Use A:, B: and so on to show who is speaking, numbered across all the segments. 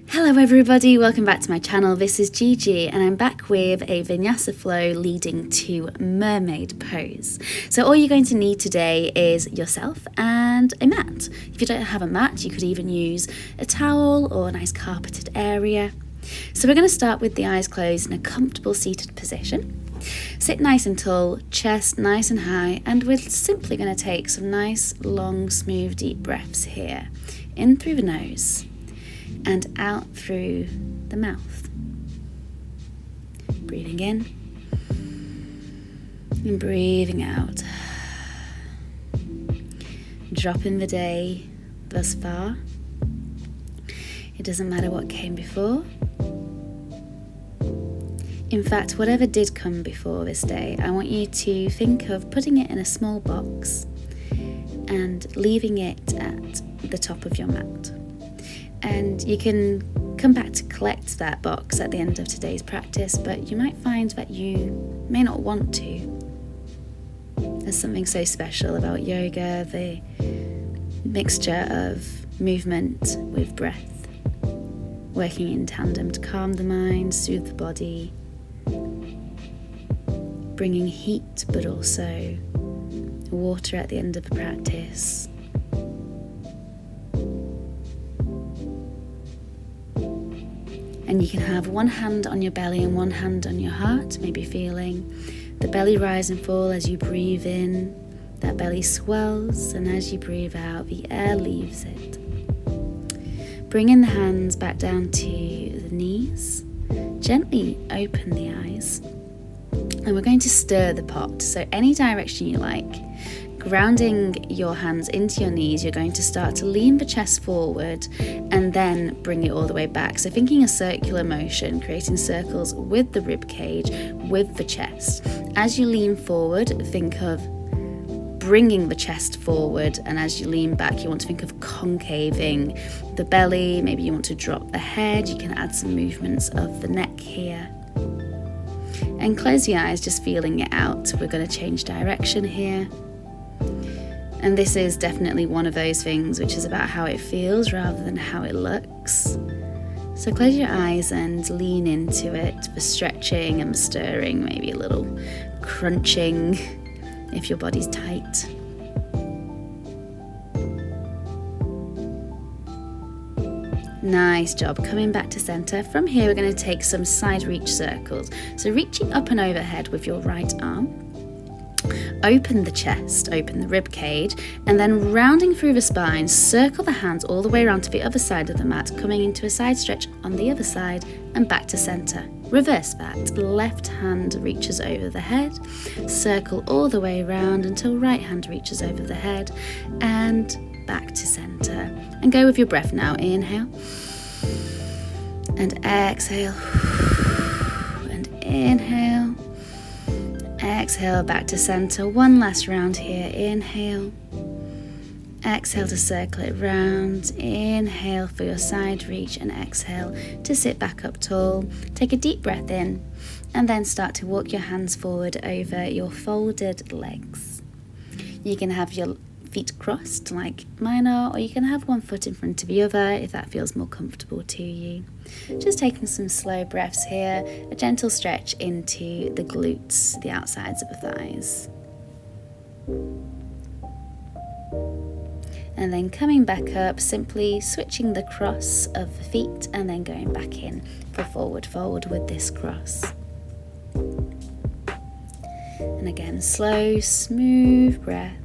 A: Hello everybody, welcome back to my channel. This is GeGe and I'm back with a Vinyasa flow leading to Mermaid pose. So all you're going to need today is yourself and a mat. If you don't have a mat, you could even use a towel or a nice carpeted area. So we're going to start with the eyes closed in a comfortable seated position. Sit nice and tall, chest nice and high, and we're simply going to take some nice, long, smooth, deep breaths here. In through the nose and out through the mouth. Breathing in and breathing out. Dropping the day thus far. It doesn't matter what came before. In fact, whatever did come before this day, I want you to think of putting it in a small box and leaving it at the top of your mat. And you can come back to collect that box at the end of today's practice, but you might find that you may not want to. There's something so special about yoga, the mixture of movement with breath, working in tandem to calm the mind, soothe the body, bringing heat but also water at the end of the practice. And you can have one hand on your belly and one hand on your heart, maybe feeling the belly rise and fall as you breathe in. That belly swells, and as you breathe out, the air leaves it. Bringing the hands back down to the knees. Gently open the eyes. And we're going to stir the pot, so any direction you like. Grounding your hands into your knees, you're going to start to lean the chest forward and then bring it all the way back. So thinking a circular motion, creating circles with the rib cage, with the chest. As you lean forward, think of bringing the chest forward, and as you lean back, you want to think of concaving the belly. Maybe you want to drop the head. You can add some movements of the neck here. And close your eyes, just feeling it out. We're going to change direction here. And this is definitely one of those things which is about how it feels rather than how it looks. So close your eyes and lean into it for stretching and stirring, maybe a little crunching if your body's tight. Nice job. Coming back to center. From here we're going to take some side reach circles. So reaching up and overhead with your right arm. Open the chest, open the rib cage, and then rounding through the spine, circle the hands all the way around to the other side of the mat, coming into a side stretch on the other side and back to center. Reverse that. Left hand reaches over the head, circle all the way around until right hand reaches over the head and back to center. And go with your breath now. Inhale and exhale and inhale. Exhale back to center. One last round here. Inhale. Exhale to circle it round. Inhale for your side reach and exhale to sit back up tall. Take a deep breath in and then start to walk your hands forward over your folded legs. You can have your feet crossed like mine are, or you can have one foot in front of the other if that feels more comfortable to you. Just taking some slow breaths here, a gentle stretch into the glutes, the outsides of the thighs. And then coming back up, simply switching the cross of the feet and then going back in for forward fold with this cross. And again, slow, smooth breath.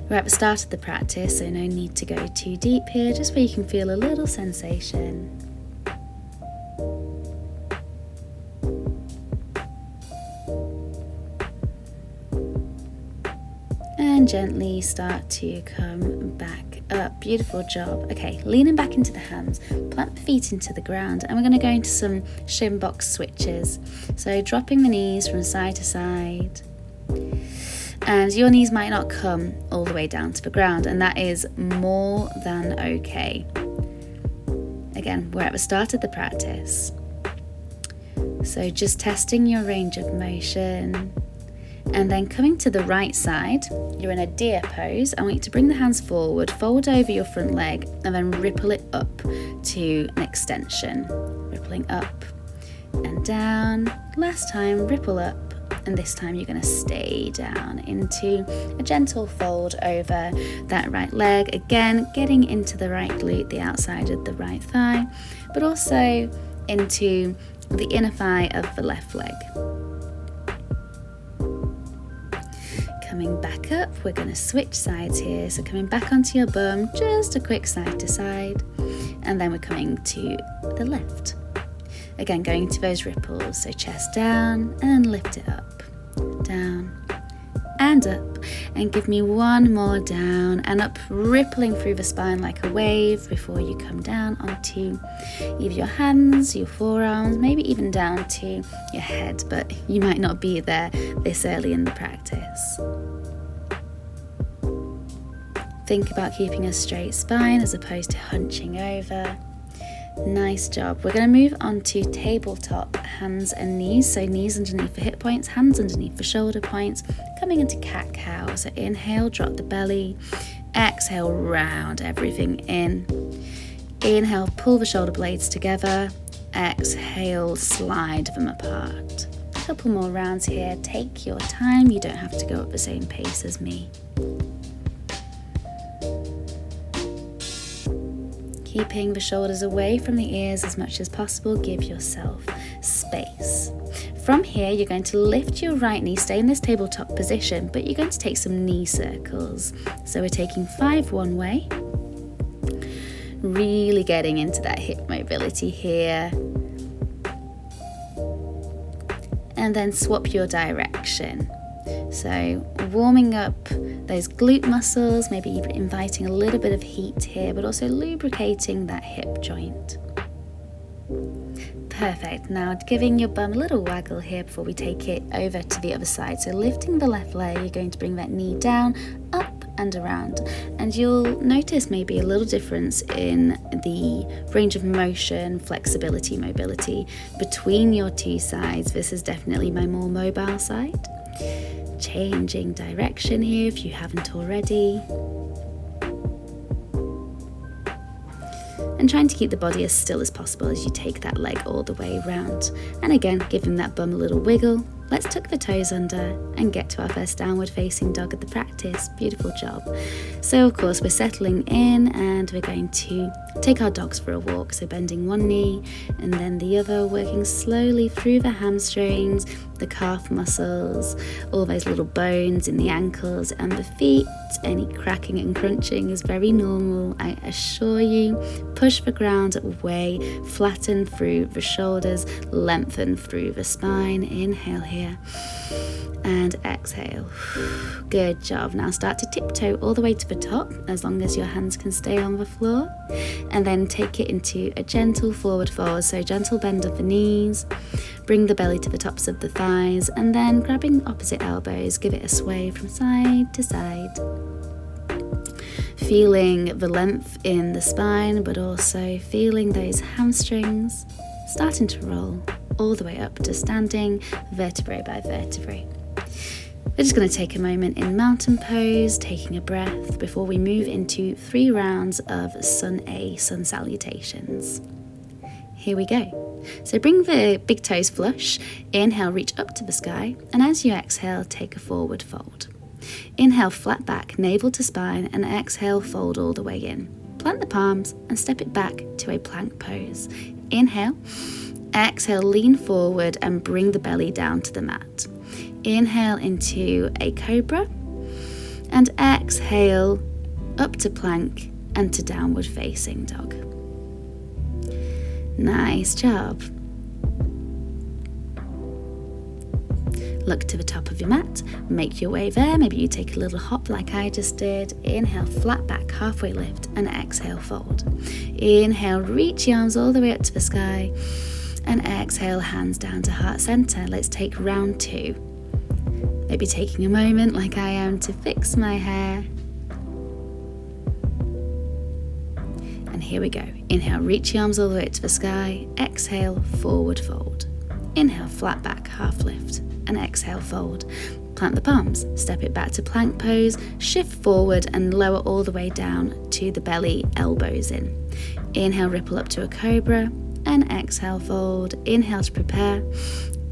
A: We're at the start of the practice, so no need to go too deep here, just where you can feel a little sensation. And gently start to come back up. Beautiful job. Okay, leaning back into the hands, plant the feet into the ground, and we're going to go into some shin box switches. So dropping the knees from side to side. And your knees might not come all the way down to the ground, and that is more than okay. Again, we're at the start of the practice. So just testing your range of motion And then coming to the right side, you're in a deer pose. I want you to bring the hands forward, fold over your front leg, and then ripple it up to an extension. Rippling up and down. Last time, ripple up. And this time you're going to stay down into a gentle fold over that right leg. Again, getting into the right glute, the outside of the right thigh, but also into the inner thigh of the left leg. Coming back up, we're going to switch sides here. So coming back onto your bum, just a quick side to side. And then we're coming to the left. Again, going into those ripples. So chest down and lift it up. Down and up. And give me one more down and up, rippling through the spine like a wave before you come down onto either your hands, your forearms, maybe even down to your head, but you might not be there this early in the practice. Think about keeping a straight spine as opposed to hunching over. Nice job. We're going to move on to tabletop, hands and knees. So knees underneath the hip points, hands underneath the shoulder points. Coming into cat-cow. So inhale, drop the belly. Exhale, round everything in. Inhale, pull the shoulder blades together. Exhale, slide them apart. A couple more rounds here. Take your time. You don't have to go at the same pace as me. Keeping the shoulders away from the ears as much as possible, give yourself space. From here, you're going to lift your right knee, stay in this tabletop position, but you're going to take some knee circles. So we're taking 5 one way, really getting into that hip mobility here. And then swap your direction. So warming up those glute muscles, maybe even inviting a little bit of heat here, but also lubricating that hip joint. Perfect. Now giving your bum a little waggle here before we take it over to the other side. So lifting the left leg, you're going to bring that knee down, up and around. And you'll notice maybe a little difference in the range of motion, flexibility, mobility between your two sides. This is definitely my more mobile side. Changing direction here if you haven't already. And trying to keep the body as still as possible as you take that leg all the way round. And again, giving that bum a little wiggle. Let's tuck the toes under and get to our first downward facing dog of the practice. Beautiful job. So of course we're settling in and we're going to take our dogs for a walk. So bending one knee and then the other, working slowly through the hamstrings, the calf muscles, all those little bones in the ankles and the feet. Any cracking and crunching is very normal, I assure you. Push the ground away, flatten through the shoulders, lengthen through the spine. Inhale here and exhale. Good job. Now start to tiptoe all the way to the top, as long as your hands can stay on the floor, and then take it into a gentle forward fold. So gentle bend of the knees, bring the belly to the tops of the thighs, and then grabbing opposite elbows, give it a sway from side to side. Feeling the length in the spine, but also feeling those hamstrings starting to roll all the way up to standing, vertebrae by vertebrae. We're just going to take a moment in mountain pose, taking a breath before we move into 3 rounds of sun salutations. Here we go. So bring the big toes flush, inhale, reach up to the sky, and as you exhale, take a forward fold. Inhale, flat back, navel to spine, and exhale, fold all the way in. Plant the palms and step it back to a plank pose. Inhale, exhale, lean forward and bring the belly down to the mat. Inhale into a cobra and exhale up to plank and to downward facing dog. Nice job. Look to the top of your mat, make your way there. Maybe you take a little hop like I just did. Inhale, flat back, halfway lift, and exhale, fold. Inhale, reach your arms all the way up to the sky, and exhale, hands down to heart center. Let's take round 2. Maybe taking a moment like I am to fix my hair. And here we go. Inhale, reach your arms all the way up to the sky. Exhale, forward fold. Inhale, flat back, half lift. And exhale, fold. Plant the palms, step it back to plank pose, shift forward and lower all the way down to the belly, elbows in. Inhale, ripple up to a cobra, and exhale, fold. Inhale to prepare,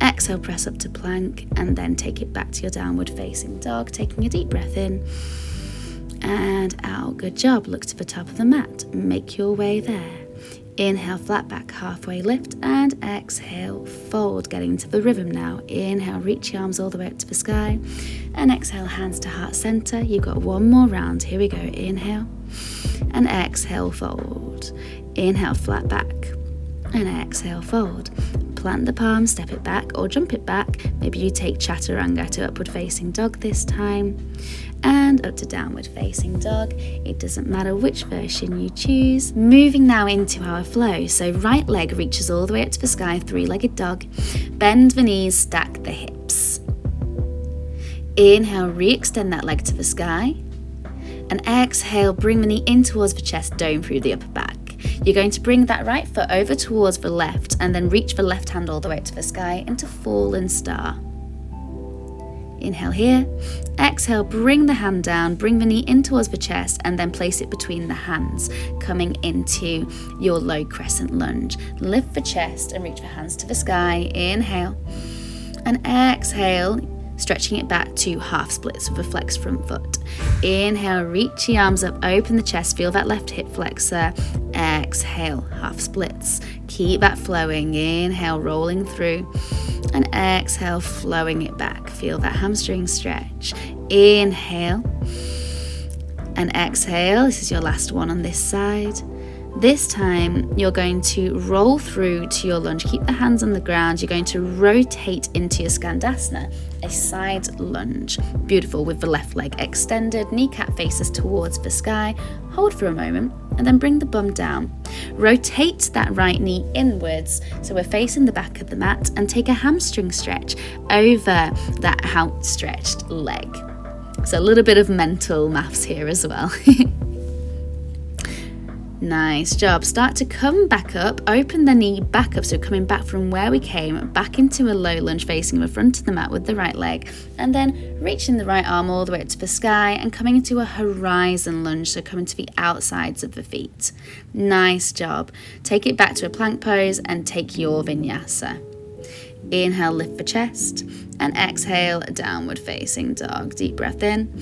A: exhale, press up to plank, and then take it back to your downward facing dog, taking a deep breath in and out. Good job. Look to the top of the mat, make your way there. Inhale, flat back, halfway lift, and exhale, fold, getting into the rhythm now. Inhale, reach your arms all the way up to the sky, and exhale, hands to heart center. You've got one more round. Here we go. Inhale, and exhale, fold. Inhale, flat back, and exhale, fold. Plant the palm, step it back or jump it back. Maybe you take chaturanga to upward facing dog this time, and up to downward facing dog. It doesn't matter which version you choose. Moving now into our flow. So right leg reaches all the way up to the sky, three-legged dog. Bend the knees, stack the hips. Inhale, re-extend that leg to the sky. And exhale, bring the knee in towards the chest, dome through the upper back. You're going to bring that right foot over towards the left and then reach the left hand all the way up to the sky into fallen star. Inhale here, exhale, bring the hand down, bring the knee in towards the chest and then place it between the hands, coming into your low crescent lunge. Lift the chest and reach the hands to the sky. Inhale and exhale, stretching it back to half splits with a flexed front foot. Inhale, reach your arms up, open the chest, feel that left hip flexor. Exhale, half splits. Keep that flowing. Inhale, rolling through. And exhale, flowing it back. Feel that hamstring stretch. Inhale and exhale. This is your last one on this side. This time, you're going to roll through to your lunge. Keep the hands on the ground. You're going to rotate into your Skandasana, a side lunge. Beautiful, with the left leg extended, kneecap faces towards the sky. Hold for a moment and then bring the bum down. Rotate that right knee inwards so we're facing the back of the mat, and take a hamstring stretch over that outstretched leg. So a little bit of mental maths here as well. Nice job. Start to come back up, open the knee back up, so coming back from where we came, back into a low lunge facing the front of the mat with the right leg, and then reaching the right arm all the way up to the sky and coming into a horizon lunge, so coming to the outsides of the feet. Nice job. Take it back to a plank pose and take your vinyasa. Inhale, lift the chest, and exhale, downward facing dog. Deep breath in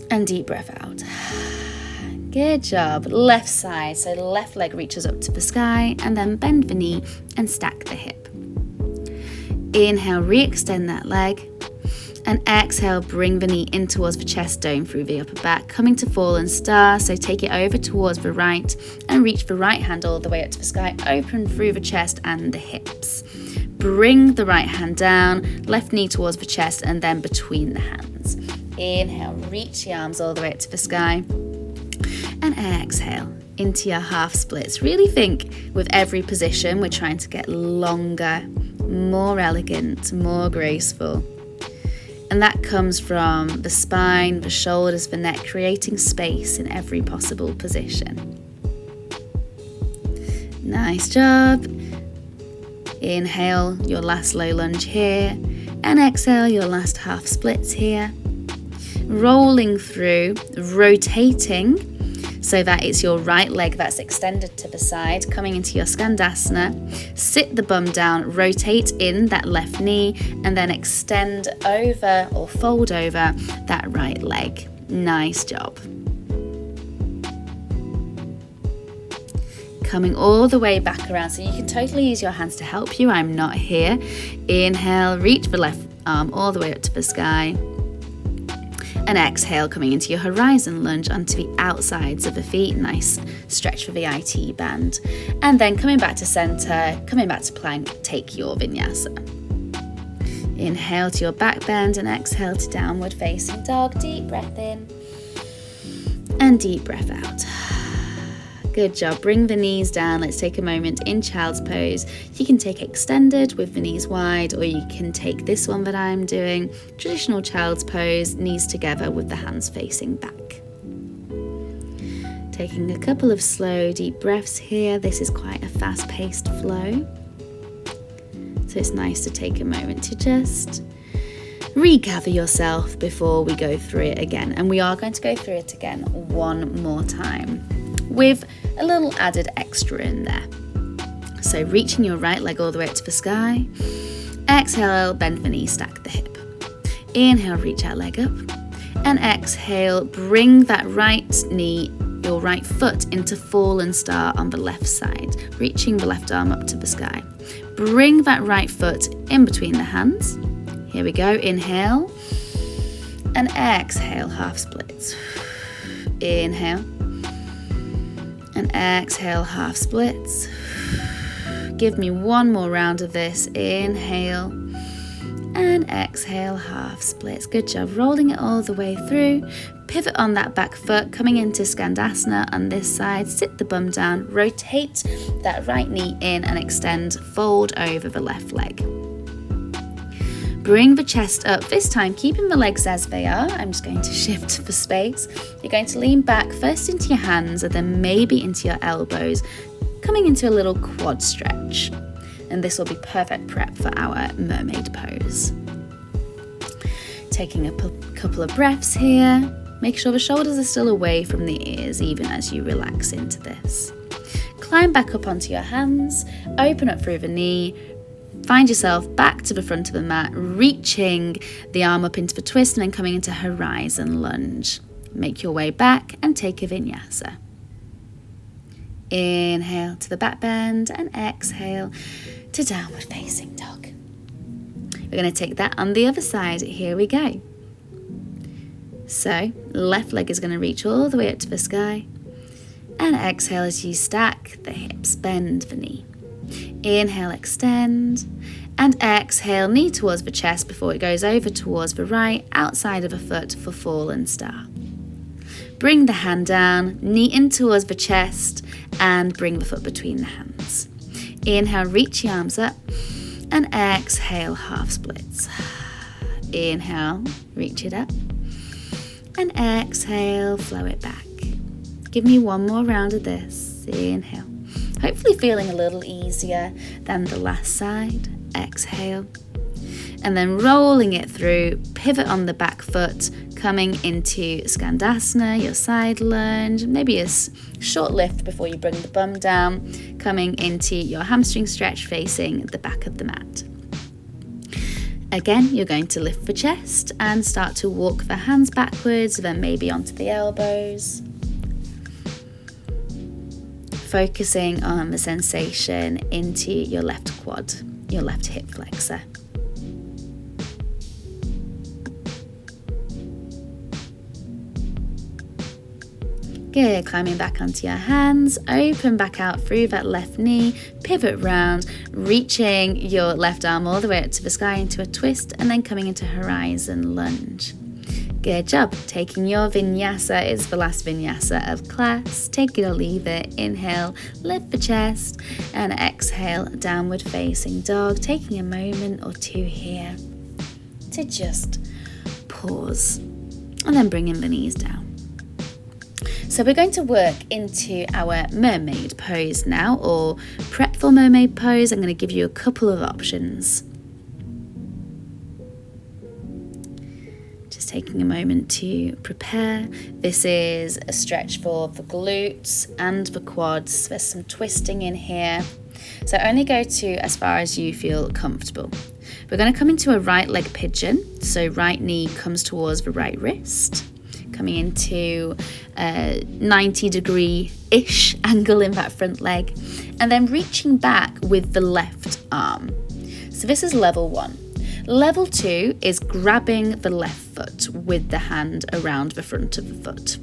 A: and deep breath out. Good job. Left side, so left leg reaches up to the sky, and then bend the knee and stack the hip. Inhale, re-extend that leg, and exhale, bring the knee in towards the chest, dome through the upper back, coming to fallen star, so take it over towards the right and reach the right hand all the way up to the sky, open through the chest and the hips. Bring the right hand down, left knee towards the chest and then between the hands. Inhale, reach the arms all the way up to the sky. And exhale into your half splits. Really think with every position we're trying to get longer, more elegant, more graceful. And that comes from the spine, the shoulders, the neck, creating space in every possible position. Nice job. Inhale your last low lunge here, and exhale your last half splits here. Rolling through, rotating, so that it's your right leg that's extended to the side, coming into your Skandasana. Sit the bum down, rotate in that left knee, and then extend over or fold over that right leg. Nice job. Coming all the way back around, so you can totally use your hands to help you. I'm not here. Inhale, reach the left arm all the way up to the sky. And exhale, coming into your horizon lunge onto the outsides of the feet. Nice stretch for the IT band. And then coming back to center, coming back to plank, take your vinyasa. Inhale to your back bend and exhale to downward facing dog. Deep breath in and deep breath out. Good job. Bring the knees down. Let's take a moment in child's pose. You can take extended with the knees wide, or you can take this one that I'm doing, traditional child's pose, knees together with the hands facing back. Taking a couple of slow, deep breaths here. This is quite a fast-paced flow. So it's nice to take a moment to just regather yourself before we go through it again. And we are going to go through it again one more time with a little added extra in there. So reaching your right leg all the way up to the sky. Exhale, bend the knee, stack the hip. Inhale, reach that leg up. And exhale, bring that right knee, your right foot into fallen star on the left side, reaching the left arm up to the sky. Bring that right foot in between the hands. Here we go, inhale. And exhale, half splits. Inhale. And exhale, half splits. Give me one more round of this. Inhale. And exhale, half splits. Good job. Rolling it all the way through. Pivot on that back foot, coming into Skandasana on this side. Sit the bum down. Rotate that right knee in and extend. Fold over the left leg. Bring the chest up, this time keeping the legs as they are. I'm just going to shift for space. You're going to lean back first into your hands and then maybe into your elbows, coming into a little quad stretch. And this will be perfect prep for our mermaid pose. Taking a couple of breaths here. Make sure the shoulders are still away from the ears even as you relax into this. Climb back up onto your hands, open up through the knee, find yourself back to the front of the mat, reaching the arm up into the twist and then coming into horizon lunge. Make your way back and take a vinyasa. Inhale to the back bend and exhale to downward facing dog. We're going to take that on the other side. Here we go. So, left leg is going to reach all the way up to the sky. And exhale as you stack the hips, bend the knee. Inhale, extend. And exhale, knee towards the chest before it goes over towards the right, outside of a foot for fallen star. Bring the hand down, knee in towards the chest, and bring the foot between the hands. Inhale, reach your arms up, and exhale, half splits. Inhale, reach it up, and exhale, flow it back. Give me one more round of this. Inhale, hopefully feeling a little easier than the last side. Exhale, and then rolling it through, pivot on the back foot, coming into Skandasana, your side lunge, maybe a short lift before you bring the bum down, coming into your hamstring stretch facing the back of the mat. Again, you're going to lift the chest and start to walk the hands backwards, then maybe onto the elbows. Focusing on the sensation into your left quad, your left hip flexor. Good, climbing back onto your hands, open back out through that left knee, pivot round, reaching your left arm all the way up to the sky into a twist and then coming into horizon lunge. Good job. Taking your vinyasa, it's the last vinyasa of class. Take it or leave it. Inhale, lift the chest and exhale, downward facing dog. Taking a moment or two here to just pause and then bringing the knees down. So we're going to work into our mermaid pose now, or prep for mermaid pose. I'm going to give you a couple of options. Just taking a moment to prepare. This is a stretch for the glutes and the quads. There's some twisting in here. So only go to as far as you feel comfortable. We're going to come into a right leg pigeon. So right knee comes towards the right wrist. Coming into a 90-degree-ish angle in that front leg, and then reaching back with the left arm. So this is level 1. Level 2 is grabbing the left foot with the hand around the front of the foot,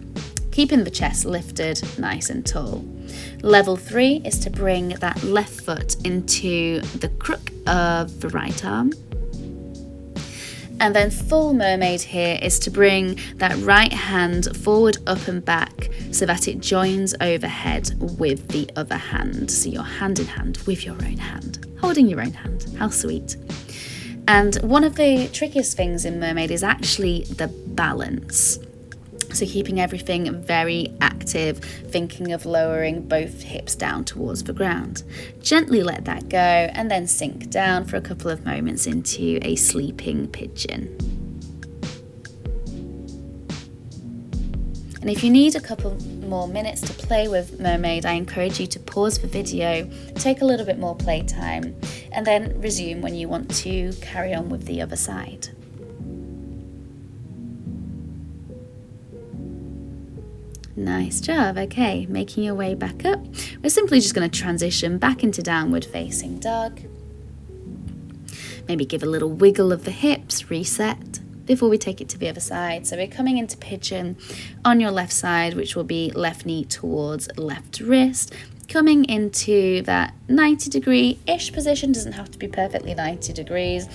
A: keeping the chest lifted nice and tall. Level 3 is to bring that left foot into the crook of the right arm. And then full mermaid here is to bring that right hand forward, up and back so that it joins overhead with the other hand. So you're hand in hand with your own hand, holding your own hand. How sweet. And one of the trickiest things in mermaid is actually the balance. So keeping everything very active, thinking of lowering both hips down towards the ground. Gently let that go and then sink down for a couple of moments into a sleeping pigeon. And if you need a couple more minutes to play with Mermaid, I encourage you to pause the video, take a little bit more playtime, and then resume when you want to carry on with the other side. Nice job. Okay, making your way back up. We're simply just going to transition back into downward facing dog. Maybe give a little wiggle of the hips, reset, before we take it to the other side. So we're coming into pigeon on your left side, which will be left knee towards left wrist. Coming into that 90-degree-ish position, doesn't have to be perfectly 90 degrees.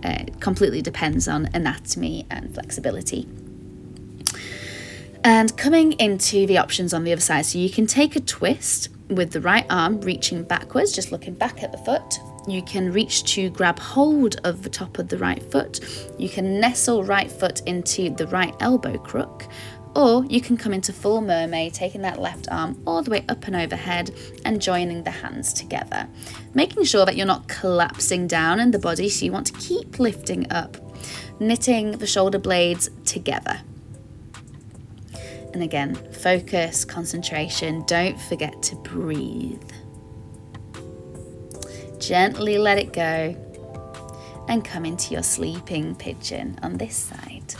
A: It completely depends on anatomy and flexibility. And coming into the options on the other side, so you can take a twist with the right arm reaching backwards, just looking back at the foot. You can reach to grab hold of the top of the right foot. You can nestle right foot into the right elbow crook, or you can come into full mermaid, taking that left arm all the way up and overhead and joining the hands together, making sure that you're not collapsing down in the body, so you want to keep lifting up, knitting the shoulder blades together. And again, focus, concentration, don't forget to breathe. Gently let it go and come into your sleeping pigeon on this side.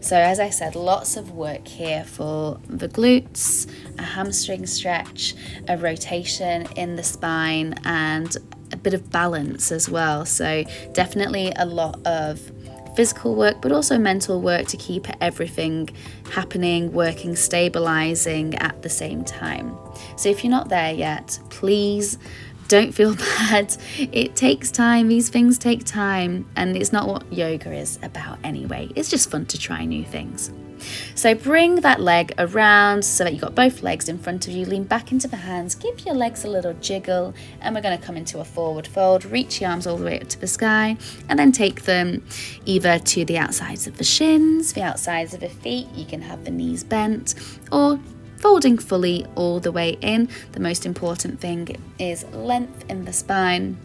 A: So as I said, lots of work here for the glutes, a hamstring stretch, a rotation in the spine, and a bit of balance as well. So definitely a lot of physical work, but also mental work to keep everything happening, working, stabilizing at the same time. So if you're not there yet, please don't feel bad. It takes time. These things take time, and it's not what yoga is about anyway. It's just fun to try new things. So bring that leg around so that you've got both legs in front of you. Lean back into the hands, give your legs a little jiggle, and we're going to come into a forward fold. Reach your arms all the way up to the sky, and then take them either to the outsides of the shins, the outsides of the feet. You can have the knees bent, or folding fully all the way in. The most important thing is length in the spine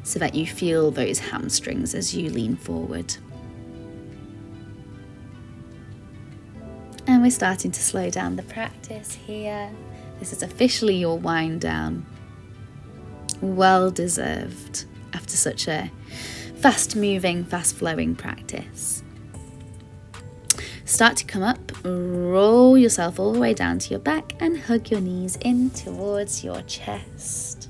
A: so that you feel those hamstrings as you lean forward. And we're starting to slow down the practice here. This is officially your wind down. Well deserved after such a fast moving, fast flowing practice. Start to come up, roll yourself all the way down to your back and hug your knees in towards your chest.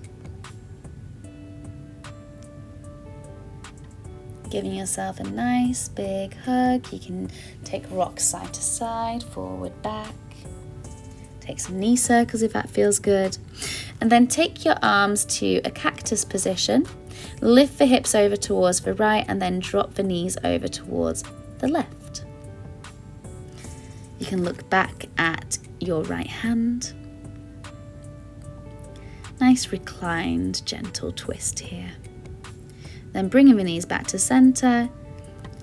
A: Giving yourself a nice big hug. You can take rocks side to side, forward, back. Take some knee circles if that feels good. And then take your arms to a cactus position. Lift the hips over towards the right and then drop the knees over towards the left. You can look back at your right hand. Nice reclined, gentle twist here. Then bringing the knees back to center,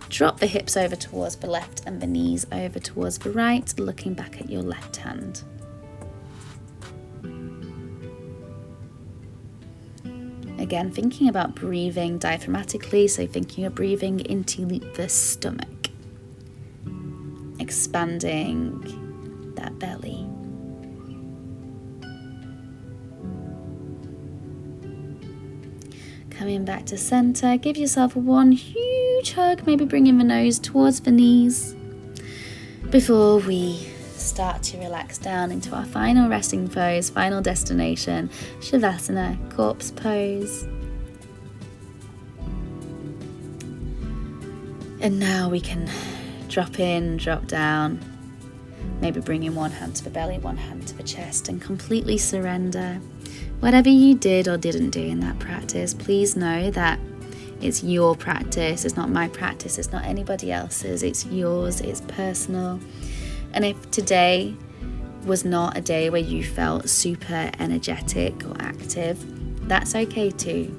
A: drop the hips over towards the left and the knees over towards the right, looking back at your left hand. Again, thinking about breathing diaphragmatically, so thinking of breathing into the stomach, expanding that belly. Coming back to center, give yourself one huge hug, maybe bringing the nose towards the knees before we start to relax down into our final resting pose, final destination, Savasana, corpse pose. And now we can drop in, drop down, maybe bringing one hand to the belly, one hand to the chest, and completely surrender. Whatever you did or didn't do in that practice, please know that it's your practice. It's not my practice. It's not anybody else's. It's yours. It's personal. And if today was not a day where you felt super energetic or active, that's okay too.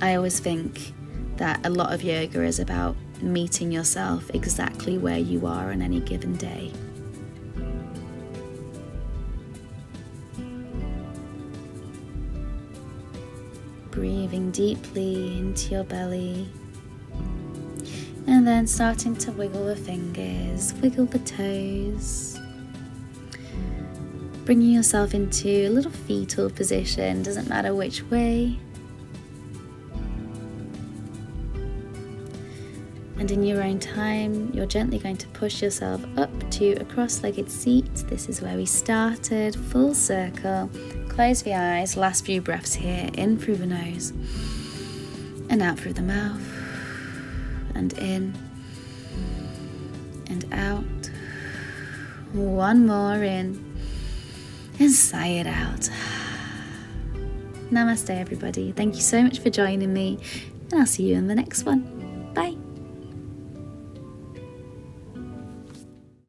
A: I always think that a lot of yoga is about meeting yourself exactly where you are on any given day. breathing deeply into your belly. And then starting to wiggle the fingers, wiggle the toes. Bringing yourself into a little fetal position, doesn't matter which way. And in your own time, you're gently going to push yourself up to a cross-legged seat. This is where we started, full circle. Close the eyes, last few breaths here, in through the nose and out through the mouth, and in and out. One more in and sigh it out. Namaste everybody. Thank you so much for joining me, and I'll see you in the next one.